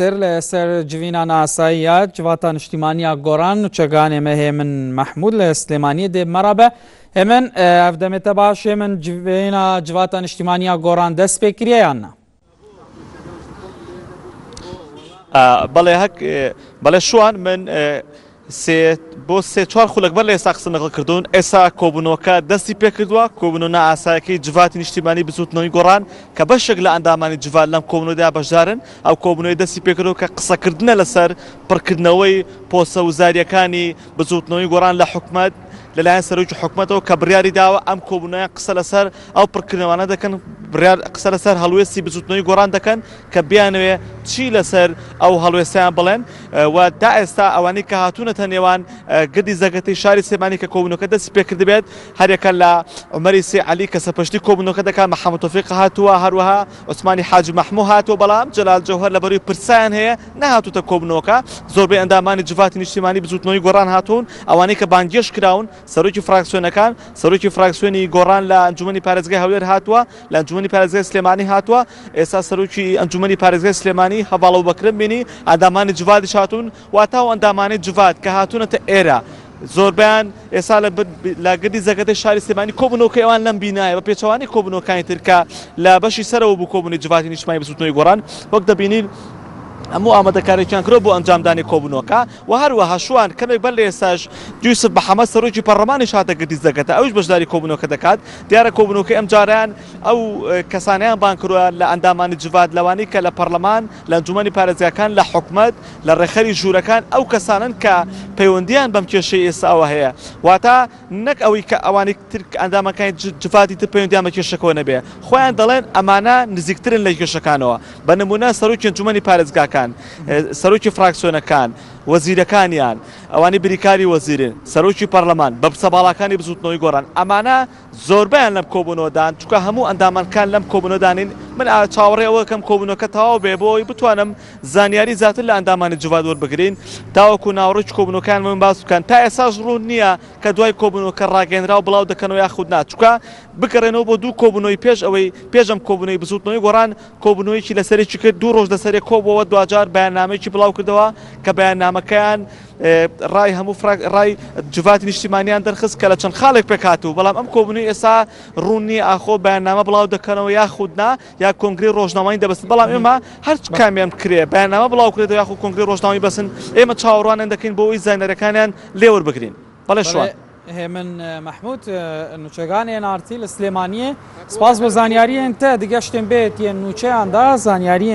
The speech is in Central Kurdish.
لسر جوینا ناساییات جواتان اجتماعی گوران چگان مه من محمود لسلیمانی ده مرابه همن افدمت باش من جوینا جواتان اجتماعی گوران دست بکریه یا نه؟ بله هک بله شوان من سه چهار خلق بله ساقس نقل کردون اسا کوبنوکا دستی پکردوا کوبنونا آسایکی جوات اجتماعی بزود نوی گوران که به شکل اندامان جوات لام کوبنو ده بجارن او کوبنوی دستی پکردو که قصه کردن لسر پرکردنوی پوسه وزاریکانی بزود نوی گوران لحکمت لەلایەن سەرۆکی حکوومەتەوە کە بڕیاری داوە ئەم کۆبوونەوەیان قسە لەسەر ئەو پڕکردنەوانە دەکەن بڕیار قسە لەسەر هەڵوێستی بزوتنەوەی گۆڕان دەکەن کە بیانوێ چی لەسەر ئەو هەڵوێستیان بڵێن و تا ئێستا ئەوانەی کە هاتوونەتە نێوان گردی زەگەتەی شاری سلێمانی کە کۆبوونەوەکە دەستی پێکرد بێت هەرێکە لە عومەری سێ عەلی کە سەرپەرشتی کۆبوونەوەکە دەکات محەممەد تۆفیق هاتووە هەروەها عوسمانی حاجی مەحموود هاتووە بەڵام جەلال جەوهەر لەبەروی پرسیان هەیە نەهاتووتە کۆبوونەوەکە زۆربەی ئەندامانی جوواتی نیشتیمانی بزوتنەوەی گۆڕان هاتوون ئەوانەی کە بانگێش کراون سەرۆکی فراکسیۆنەکان سەرۆکی فراکسیۆنی گۆڕان لە ئەنجومەنی پارێزگای هەولێر هاتووە لە ئەنجومەنی پارێزگای سلێمانی هاتووە ئێستا سەرۆکی ئەنجومەنی پارێزگای سلێمانی هەڤاڵ ئەبوبەکرم بینی ئەندامانی جوواتیش هاتوون واتە ئەو ئەندامانی جووات کە هاتوونەتە ئێرە زۆربیان ئێستا لە گردی زەگەتەی شاری سلێمانی کۆبوونەوەکەی ئەوان لەم بینایە بە پێچەوانی کۆبوونەوەکانی تر کە لە بەشی سەرەوە بوو کۆبوونی جوواتی نیشتیمانی بزوتنەوەی گۆڕان وەک دەبینین هەموو ئامادەکاریان کرۆ بۆ ئەنجامدانی کۆبوونەوەکە و هەروەها شوان کەمێک بەر لە ئێستاش یوسف بەحەمەد سەرۆکی پەرلەمانی هاتە گردی زەگەتە ئەوش بەشداری کۆبوونەوەکە دەکات دیارە کۆبوونەوەکەی ئەم جاریان ئەو کەسانیان بان کردووە لە ئەندامانی جوات لەوانی کە لە پەرلەمان لە ئەنجومەنی پارێزگاکان لە حکوومەت لە ڕێخەری ژوورەکان ئەو کەسانن کە پەیوەندیان بەم کێشەی ئێستاەوە هەیە واتە نەک ئەوەی کە ئەوانی تر ئەندامەکانی جوواتی تر پەیوەندیان بە کێشەکەەوە نەبێ خۆیان دەڵێن ئەمانە نزیکترن لە کێشەکانەوە بە نمونە سەرۆکی ئەنجومەنی پارێزگاکان سەرۆکی فراکسیۆنەکان وەزیرەکانیان ئەوانی بریکاری وەزیرن سەرۆکی پەرلەمان بە سەباڵاکانی بزوتنەوەی گۆڕان ئەمانە زۆربیان لەم کۆبوونەوەدان چونکە هەموو ئەندامانکان لەم کۆبوونەوەدانین من چاوەڕێ ئەوە کەم کۆبوونەوەکە تەواو بێ بۆی بتوانم زانیاری زیاتر لە ئەندامانی جوات وەربگرین تاوەکو ناوەڕۆکی کۆبوونەوەکان من باس بکەن تا ئێستاش ڕوون نییە کە دوای کۆبوونەوەکە ڕاگەیەنراو بڵاو دەکەنەوە یاخود نا چونکە بگەڕێنەوە بۆ دوو کۆبوونەوەی پێش ئەوەی پێشەم کۆبوونەوەی بزوتنەوەی گۆڕان کۆبوونەوەیکی لەسەرێکی کرد دوو ڕۆژ لەسەرێ کۆبەوە دوجار بەیاننامەیەکی بڵاو کردەوە کە بەیاننامەکەیان ڕای هەموو ڕای جوواتی نیشتیمانیان دەرخست کە لە چەند خاڵێک پێکهاتوو بەڵام ئەم کۆبوونەوەی ئێستا ڕوونی ئاخۆ بەیاننامە بڵاو دەکەنەوە یاخودنا یا کۆنگری ڕۆژنامەی دەبەستن بەڵام ئێمە هەر کامیان کرێ بەیاننامە بڵاو کرێتەوە یاخود کۆنگری ڕۆژنامەی بەسن ئێمە چاوەڕوانیان دەکەین بۆ ئەوەی زانیاریەکانیان لێوەربگرین بەڵێ شوان من محمود نوچگانی نارتی لسلیمانیه سپاس با زانیاری انت دیگه شتن بیت یه نوچه اندا زانیاری